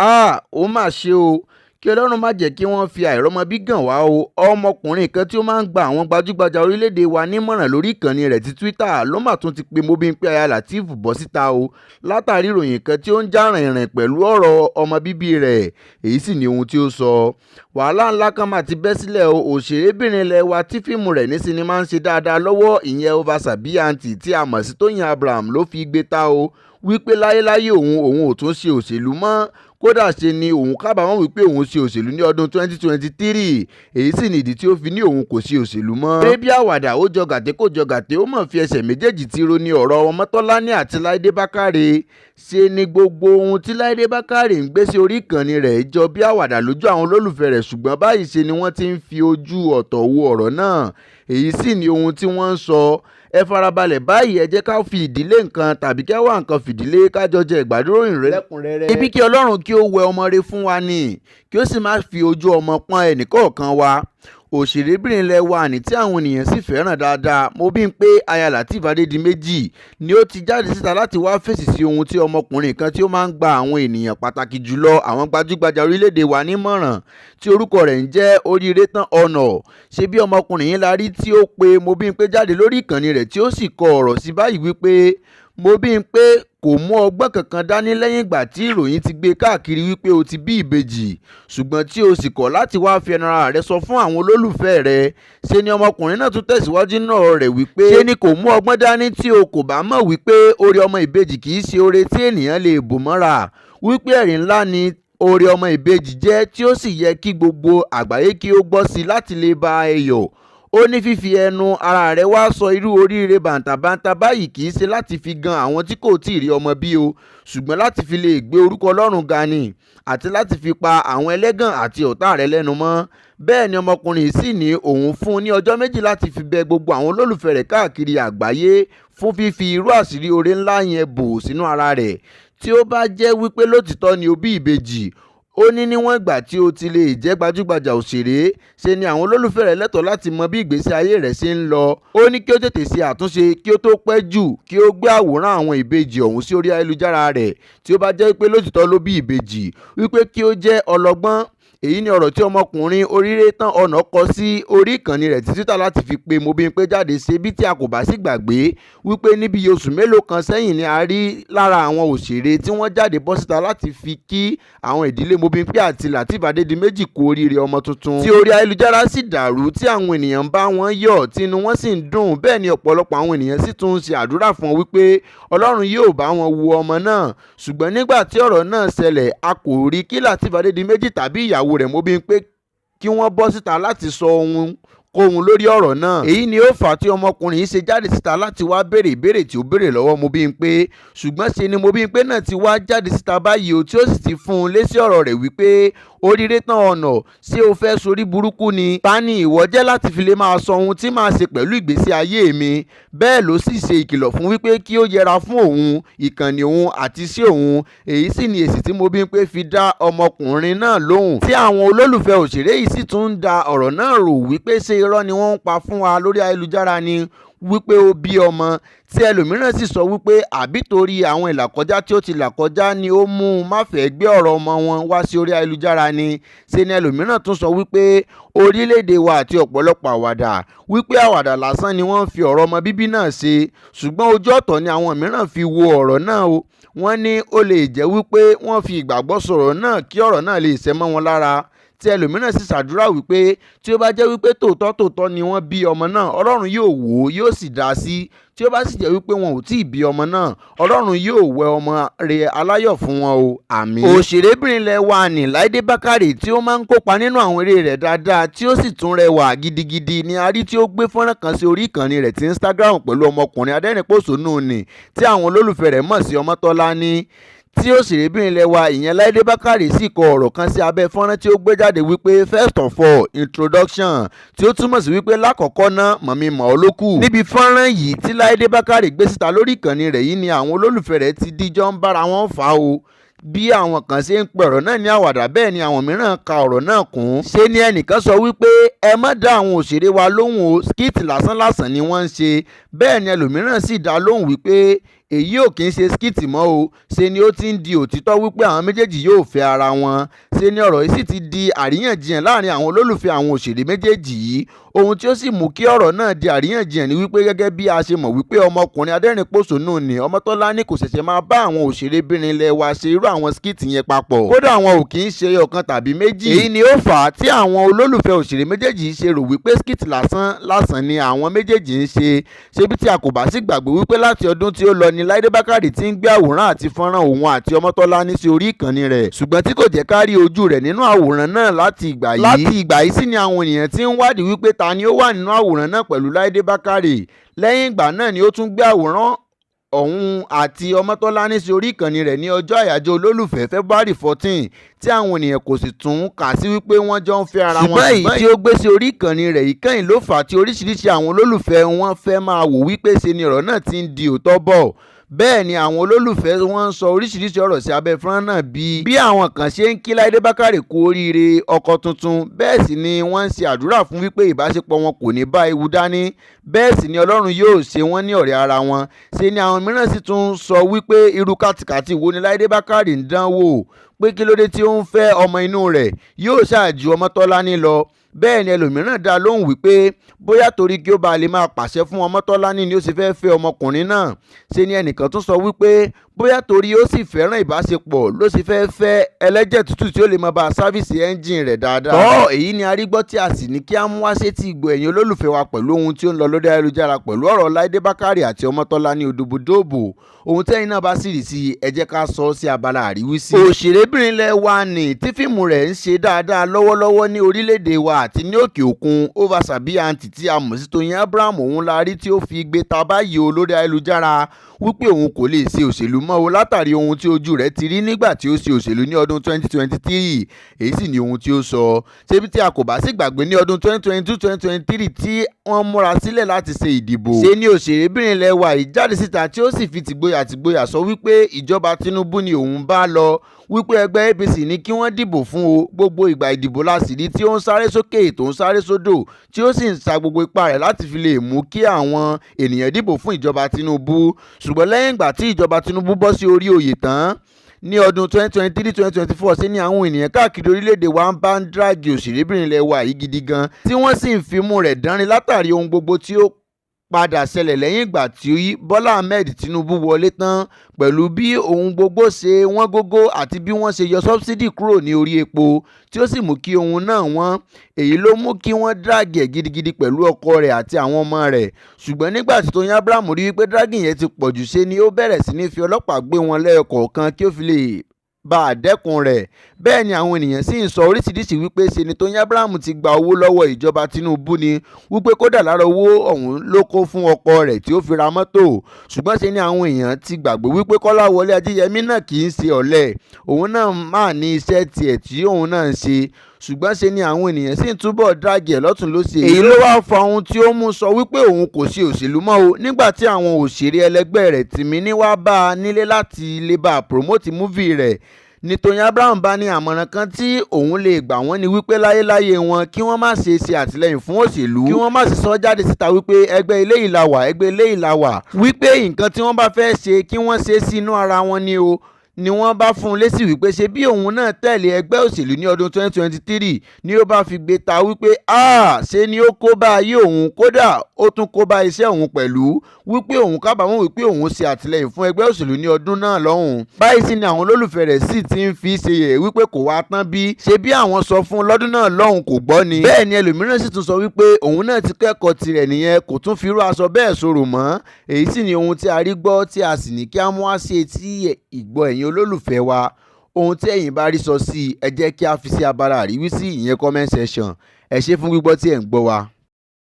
Ó mà ṣe o, kí Ọlọ́run má jẹ́ kí wọ́n fi àìrọ́mọbí gàn wá o. Ọmọkùnrin kan tí ó máa ń gba àwọn gbajúgbajà orílẹ̀-èdè wa nímọ̀ràn lórí ìkànnì rẹ̀ ti Twitter ló mà tún ti pe Mobimpe aya Lateef bọ́ síta o látàrí ìròyìn kan tí ó ń já rìnrìn pẹ̀lú ọ̀rọ̀ ọmọ bíbí rẹ̀. Èyí sì ni ohun tí ó sọ. Wàhálà ńlá kan mà ti bẹ́ sílẹ̀ o. Òṣèrébìnrin ilẹ̀ wa tí fíìmù rẹ̀ ní sinimá ń ṣe dáadáa lọ́wọ́, ìyẹn Ọbaṣàbíyàntì tí a mọ̀ sí Tóyìn Abraham ló fi gbé ta o wípé láyéláyé òun ò tún ṣe òṣèlú mọ́. Kódà ṣe ni òun kábàámọ̀ wípé òun ṣe òṣèlú ní ọdún 2023. Èyí sì nìdí tí ó fi ní òun kò ṣe òṣèlú mọ́. Eré bí àwàdà ó jọ gàté kò jọ gàté, ó mọ̀ fi ẹsẹ̀ méjèèjì tiro ní ọ̀rọ̀ Ọmọ́tọ́láni àti Láídé Bákàrè. Ṣe ni gbogbo ohun tí Láídé Bákàrè ń gbé sí orí ìkànnì rẹ̀ jọ bí àwàdà lójú àwọn olólùfẹ́ rẹ̀, ṣùgbọ́n báyìí ṣe ni wọ́n ti ń fi ojú ọ̀tọ̀ wo ọ̀rọ̀ náà. Èyí sì ni ohun tí wọ́n ń sọ. Ẹ farabalẹ̀ báyìí, ẹ jẹ́ ká fi ìdílé nǹkan tàbí kẹ́ wá nǹkan fìdílé kájọ jẹ ìgbàdúròyìn rẹ̀ lẹ́kùnrẹ́rẹ́. Ibi kí Ọlọ́run kí ó wẹ ọmọ rere fún wa ni, kí ó sì má fi ojú ọmọ pọ́n ẹnìkọ̀ọ̀kan wa. Òṣèrébìnrin ilẹ̀ wa ní tí àwọn ènìyàn sì fẹ́ràn dáadáa, Mobimpe aya Lateef Adedimeji ni ó ti jáde síta láti wá fèsì sí ohun tí ọmọkùnrin kan tí ó máa ń gba àwọn ènìyàn pàtàkì jùlọ àwọn gbajúgbajà orílẹ̀-èdè wa nímọ̀ràn tí orúkọ rẹ̀ ń jẹ́ Oríire Tán Ọ̀nà. Ṣé bí ọmọkùnrin yìí la rí tí ó pe Mobimpe jáde lórí ìkànnì rẹ̀ tí ó sì kọ ọ̀rọ̀ sí báyìí wípé Mobimpe kò mú ọgbọ́n kankan dání lẹ́yìn ìgbà tí ìròyìn ti gbé káàkiri wípé o ti bí ìbejì, ṣùgbọ́n tí o sì kọ̀ láti wá fi ẹnu ara rẹ sọ fún àwọn olólùfẹ́ rẹ. Ṣe ni ọmọkùnrin náà tún tẹ̀síwájú náà rẹ̀ wípé ṣe ni kò mú ọgbọ́n dání tí o kò bá mọ̀ wípé oore ọmọ ìbejì kì í ṣe oore tí ènìyàn lè bò mọ́ra, wípé ẹ̀rí ńlá ni oore ọmọ ìbejì jẹ́ tí ó sì yẹ kí gbogbo àgbáyé kí ó gbọ́ sí láti lè bá ẹ yọ̀. Ó ní fífi ẹnu ara rẹ̀ wá sọ irú oríire bàǹtàbàǹtà báyìí kì í ṣe láti fi gan àwọn tí kò tí ì rí ọmọ bí o, ṣùgbọ́n láti fi lè gbé orúkọ Ọlọ́run ga ni àti láti fi pa àwọn ẹlẹ́gàn àti ọ̀tá rẹ̀ lẹ́nu mọ́. Bẹ́ẹ̀ ni ọmọkùnrin sì ní òun fún un ní ọjọ́ méjì láti fi bẹ gbogbo àwọn olólùfẹ́ rẹ̀ káàkiri àgbáyé fún fífi irú àṣírí oore ńlá yẹn bò sínú ara rẹ̀. Tí ó bá jẹ́ wípé lótìtọ́ ni ó bí ìbejì, ó ní níwọ̀n ìgbà tí ó ti lè jẹ́ gbajúgbajà òṣèré, ṣe ni àwọn olólùfẹ́ rẹ̀ lẹ́tọ̀ọ́ láti mọ bí ìgbésí ayé rẹ̀ ṣe ń lọ. Ó ní kí ó tètè ṣe àtúnṣe kí ó tó pẹ́ jù, kí ó gbé àwòrán àwọn ìbejì ọ̀hún sí orí ayélujára rẹ̀ tí ó bá jẹ́ pé lótìtọ́ ló bí ìbejì, wípé kí ó jẹ́ ọlọ́gbọ́n. Èyí ni ọ̀rọ̀ tí ọmọkùnrin Oríire Tán Ọ̀nà kọ sí orí ìkànnì rẹ̀ ti Twitter láti fi pe Mobimpe jáde. Ṣe bí tí a kò bá sì gbàgbé wípé níbi oṣù mélòó kan sẹ́yìn ni a rí lára àwọn òṣèré tí wọ́n jáde bọ́ síta láti fi kí àwọn ìdílé Mobimpe àti Lateef Adedimeji kú oríire ọmọ tuntun, tí orí ayélujára sì dàrú tí àwọn ènìyàn bá wọn yọ̀ tí inú wọn sì ń dùn. Bẹ́ẹ̀ ni ọ̀pọ̀lọpọ̀ àwọn ènìyàn sì tún ń ṣe àdúrà fún wọn wípé Ọlọ́run yóò bá wọn wo ọmọ náà. Ṣùgbọ́n nígbà tí ọ̀rọ̀ náà ṣẹlẹ̀, a kò rí kí Lateef Adedimeji tàbí ìyàwó rẹ̀ Mobimpe kí wọ́n bọ́ síta láti sọ ohun lórí ọ̀rọ̀ náà. Èyí ni ó fà á tí ọmọkùnrin yìí ṣe jáde síta láti wá béèrè ìbéèrè tí ó béèrè lọ́wọ́ Mobimpe. Ṣùgbọ́n ṣe ni Mobimpe náà ti wá jáde síta báyìí o tí ó sì ti fún un lésì ọ̀rọ̀ rẹ̀ wípé Oríire Tán Ọ̀nà, ṣé o fẹ́ sorí burúkú ni? Ta ni ìwọ jẹ́ láti fi lè máa sọ ohun tí màá ṣe pẹ̀lú ìgbésí ayé mi? Bẹ́ẹ̀ ló sì ṣe ìkìlọ̀ fún wípé kí ó yẹra fún òun, ìkànnì òun àti sí òun. Èyí sì ni èsì tí Mobimpe fi dá ọmọkùnrin náà lóhùn, tí àwọn olólùfẹ́ òṣèré yìí sì tún ń da ọ̀rọ̀ náà rò wípé ṣé irọ́ ni wọ́n ń pa fún wa lórí ayélujára ni wípé ó bí ọmọ, tí ẹlòmíràn sì sọ wípé àbí torí àwọn ìlàkọjá tí ó ti là kọjá ni ó mú un má fẹ́ gbé ọ̀rọ̀ ọmọ wọn wá sí orí ayélujára ni. Ṣe ni ẹlòmíràn tún sọ wípé orílẹ̀-èdè wa àti ọ̀pọ̀lọpọ̀ àwàdà, wípé àwàdà lásán ni wọ́n fi ọ̀rọ̀ ọmọ bíbí náà ṣe, ṣùgbọ́n ojú ọ̀tọ̀ ni àwọn mìíràn fi wo ọ̀rọ̀ náà o. Wọ́n ní ó lè jẹ́ wípé wọ́n fi ìgbàgbọ́ sọ̀rọ̀ náà kí ọ̀rọ̀ náà lè ṣẹ mọ́ wọn lára, tí ẹlòmíràn sì ṣàdúrà wípé tí ó bá jẹ́ wípé tòótọ́ ni wọ́n bí ọmọ náà, Ọlọ́run yóò wò ó yóò sì dá sí. Tí ó bá sì jẹ́ wípé wọn ò tí ì bí ọmọ náà, Ọlọ́run yóò wẹ ọmọ rẹ̀ aláyọ̀ fún wọn o, àmín. Òṣèrébìnrin ilẹ̀ wa ní Láídé Bákàrè tí ó máa ń kópa nínú àwọn eré rẹ̀ dáadáa tí ó sì tún rẹwà gidigidi ni a rí tí ó gbé fọ́nrán kan sí orí ìkànnì rẹ̀ ti Instagram pẹ̀lú ọmọkùnrin adẹ́rìn-pòṣónú ni tí àwọn olólùfẹ́ rẹ̀ mọ̀ sí Ọmọ́tọ́láni, tí òṣèrébìnrin ilẹ̀ wa ìyẹn Láídé Bákàrè sì kọ ọ̀rọ̀ kan sí abẹ́ fọ́nrán tí ó gbé jáde wípé first of all introduction, tí ó túmọ̀ sí wípé lákọ̀ọ́kọ́ ná mọ̀mí mọ̀ ọ́ ló kù. Níbi fọ́nrán yìí tí Láídé Bákàrè gbé síta lórí ìkànnì rẹ̀ yìí ni àwọn olólùfẹ́ rẹ̀ ti díjọ́ ń bára wọn fà á o. Bí àwọn kan ṣe ń pe ọ̀rọ̀ náà ní àwàdà, bẹ́ẹ̀ ni àwọn mìíràn ka ọ̀rọ̀ náà kún. Ṣe ni ẹnìkan sọ wípé ẹ má dá àwọn òṣèré wa lóhùn o, skit lásán ni wọ́n ń ṣe. Bẹ́ẹ̀ ni ẹlòmíràn sì dá lóhùn wípé èyí ò kì í ṣe skit mọ́ o, ṣe ni ó ti ń di òtítọ́ wípé àwọn méjèèjì yóò fẹ́ ara wọn. Ṣe ni ọ̀rọ̀ yìí sì ti di àríyànjiyàn láàrin àwọn olólùfẹ́ àwọn òṣèré méjèèjì yìí. Ohun tí ó sì mú kí ọ̀rọ̀ náà di àríyànjiyàn ni wípé gẹ́gẹ́ bí a ṣe mọ̀ wípé ọmọkùnrin adẹ́rìn-pòṣónú ni Ọmọ́tọ́láni kò ṣẹ̀ṣẹ̀ máa bá àwọn òṣèrébìnrin ilẹ̀ wa ṣe irú àwọn skit yẹn papọ̀. Kódà àwọn ò kì í ṣe ọ̀kan tàbí méjì. Èyí ni ó fà á tí àwọn olólùfẹ́ òṣèré méjèèjì ṣe rò wípé skit lásán ni àwọn méjèèjì ń ṣe. Ṣebí tí a kò bá sì gbàgbé wípé láti ọdún tí ó lọ ni Láídé Bákàrè ti ń gbé àwòrán àti fọ́nrán òun àti Ọmọ́tọ́láni sí orí ìkànnì rẹ̀, ṣùgbọ́n tí kò jẹ́ ká rí ojú rẹ̀ nínú àwòrán náà láti ìgbà yìí. Láti ìgbà yìí sì ni àwọn ènìyàn ti ń wádìí wípé ta ni ó wà nínú àwòrán náà pẹ̀lú Láídé Bákàrè. Lẹ́yìn ìgbà náà ni ó tún gbé àwòrán Ohun àti Ọmọ́tọ́láni sí orí ìkànnì rẹ̀ ní ọjọ́ àyájọ́ olólùfẹ́ February 14 tí àwọn ènìyàn kò sì tún kà sí wípé wọ́n jọ ń fẹ́ ara wọn. Ṣùgbọ́n èyí tí ó gbé sí orí ìkànnì rẹ̀ yìí kẹ́yìn ló fà á tí oríṣiríṣi àwọn olólùfẹ́ wọn fẹ́ máa wò wípé ṣe ni ọ̀rọ̀ náà ti ń di òótọ́ bọ̀. Bẹ́ẹ̀ ni àwọn olólùfẹ́ wọn ń sọ oríṣiríṣi ọ̀rọ̀ sí abẹ́ fọ́nrán náà bí àwọn kan ṣe ń kí Láídé Bákàrè kú oríire ọkọ tuntun, bẹ́ẹ̀ sì ni wọ́n ń ṣe àdúrà fún wípé ìbáṣepọ̀ wọn kò ní bá ewu dání, bẹ́ẹ̀ sì ni Ọlọ́run yóò ṣe wọ́n ní ọ̀rẹ́ ara wọn. Ṣe ni àwọn mìíràn sì tún sọ wípé irú kàtìkàtì wo ni Láídé Bákàrè ń dán wò, pé kí ló dé tí ó ń fẹ́ ọmọ inú rẹ̀ yóò ṣáàjú Ọmọ́tọ́láni lọ. Bẹ́ẹ̀ ni ẹlòmíràn dá lóhùn wípé bóyá torí kí ó bá lè máa pàṣẹ fún Ọmọ́tọ́láni ni ó sì fẹ́ fẹ́ ọmọkùnrin náà. Ṣe ni ẹnìkan tún sọ wípé bóyá torí ó sì fẹ́ràn ìbáṣepọ̀ ló sì fẹ́ fẹ́ ẹlẹ́jẹ̀ tútù tí ó lè máa bá sáfìsì ẹ́ńjìn rẹ̀ dáadáa. Èyí ni a rí gbọ́ tí a sì ní kí á mú wá sétí ìgbọ́ ẹ̀yin olólùfẹ́ wa pẹ̀lú ohun tí ó ń lọ lórí ayélujára pẹ̀lú ọ̀rọ̀ Láídé Bákàrè àti Ọmọ́tọ́láni òdòbòdòbò. Ohun tẹ́yin náà bá sì rí sí ẹ jẹ́ ká sọ sí abala àríwísí. Òṣèrébìnrin ilẹ̀ wa ni tí fíìmù rẹ̀ ń ṣe dáadáa lọ́wọ́lọ́wọ́ ní orílẹ̀-èdè wa àti ní òkè òkun Oversabi àǹtí tí a mọ̀ sí Toyin Abraham òun la rí tí ó fi gbé ta báyìí lórí ayélujára wípé òun kò lè ṣe òṣèlú mọ́ o látàrí ohun tí ojú rẹ̀ ti rí nígbà tí ó ṣe òṣèlú ní ọdún 2023. Èyí sì ni ohun tí ó sọ. Ṣebí tí a kò bá sì gbàgbé ní ọdún 2022-2023 tí wọ́n múra sílẹ̀ láti ṣe ìdìbò, ṣe ni òṣèrébìnrin ilẹ̀ wa yìí jáde síta tí ó sì fi tìgboyà sọ wípé ìjọba Tinubu ni òun bá lọ, wípé ẹgbẹ́ APC ní kí wọ́n dìbò fún o. Gbogbo ìgbà ìdìbò la sì rí tí ó ń sáré sókè tó ń sáré sódò tí ó sì ń sa gbogbo ipá rẹ̀ láti fi lè mú kí àwọn ènìyàn dìbò fún ìjọba Tinubu. Ṣùgbọ́n lẹ́yìn ìgbà tí ìjọba Tinubu bọ́ sí orí oyè tán ní ọdún 2023-2024 ṣe ni àwọn ènìyàn káàkiri orílẹ̀-èdè wa ń bá ń dráàgì òṣèrébìnrin ilẹ̀ wa yìí gidi gan, tí wọ́n sì ń fimú rẹ̀ dánrin látàrí ohun gbogbo tí ó padà ṣẹlẹ̀ lẹ́yìn ìgbà tí Bọ́lá Ahmed Tinubu wọlé tán, pẹ̀lú bí ohun gbogbo ṣe wọ́n gógó àti bí wọ́n ṣe yọ sọ́bsidì kúrò ní orí epo tí ó sì mú kí ohun náà wọ́n. Èyí ló mú kí wọ́n dráàgì ẹ̀ gidigidi pẹ̀lú ọkọ rẹ̀ àti àwọn ọmọ rẹ̀. Ṣùgbọ́n nígbà tí Toyin Abraham rí wípé dráàgì yẹn ti pọ̀jù ṣe ni ó bẹ̀rẹ̀ sí ní fi ọlọ́pàá gbé wọn lẹ́yọkọ̀ọ̀kan kí ó fi lè bá a dẹ́kun rẹ̀. Bẹ́ẹ̀ ni àwọn ènìyàn sì ń sọ oríṣiríṣi wípé ṣe ni Toyin Abraham ti gba owó lọ́wọ́ ìjọba Tinubu ni, wípé kódà lára owó ọ̀hún ló kó fún ọkọ rẹ̀ tí ó fi ra mọ́tò. Ṣùgbọ́n ṣe ni àwọn èèyàn ti gbàgbé wípé Kọ́láwọlé Adéyẹmí náà kì í ṣe ọ̀lẹ, òun náà máa ní iṣẹ́ tiẹ̀ tí òun náà ń ṣe. Ṣùgbọ́n ṣe ni àwọn ènìyàn sì ń túbọ̀ dráàgì ẹ̀ lọ́tùn lósì. Èyí ló wá fa ohun tí ó mú sọ wípé òun kò ṣe òṣèlú mọ́ o, nígbà tí àwọn òṣèré ẹlẹgbẹ́ rẹ̀ Tìmíní wá bá a nílé láti lè bá a promote movie rẹ̀. Ní Toyin Abraham bá ní àmọ̀ràn kan tí òun lè gbà wọ́n ni wípé láyéláyé wọn kí wọ́n má ṣe àtìlẹ́yìn fún òṣèlú, kí wọ́n má sì sọ jáde síta wípé ẹgbẹ́ eléyìí la wà, ẹgbẹ́ eléyìí la wà, wípé nǹkan tí wọ́n bá fẹ́ ṣe kí wọ́n ṣe sí inú ara wọn ni o. Ni wọ́n bá fún un lésì wípé ṣe bí òun náà tẹ̀lé ẹgbẹ́ òṣèlú ní ọdún 2023 ni ó bá fi gbé ta wípé ṣe ni ó kó bá ayé òun, kódà ó tún kó bá iṣẹ́ òun pẹ̀lú, wípé òun kábàámọ̀ wípé òun ṣe àtìlẹ́yìn fún ẹgbẹ́ òṣèlú ní ọdún náà lọ́hùn. Báyìí sì ni àwọn olólùfẹ́ rẹ̀ sì ti ń fi ṣe yẹ̀ wípé kò wá tán bí ṣe bí àwọn sọ fún lọ́dún náà lọ́hùn kò gbọ́ ni. Bẹ́ẹ̀ ni ẹlòmíràn sì tún sọ wípé òun náà ti kẹ́kọ̀ọ́ tirẹ̀ nìyẹn, kò tún fi irú aṣọ bẹ́ẹ̀ sọ̀rọ̀ mọ́. Èyí sì ni ohun tí a rí gbọ́ tí a sì ní kí á mú wá sí etí ìgbọ́ ẹ̀yin olólùfẹ́ wa. Ohun tí ẹ̀yin bá rí sọ sí ẹ jẹ́ kí a fi sí abala àríwísí ìyẹn comment section. Ẹ ṣé fún gbígbọ́ tí ẹ̀ ń gbọ́ wa.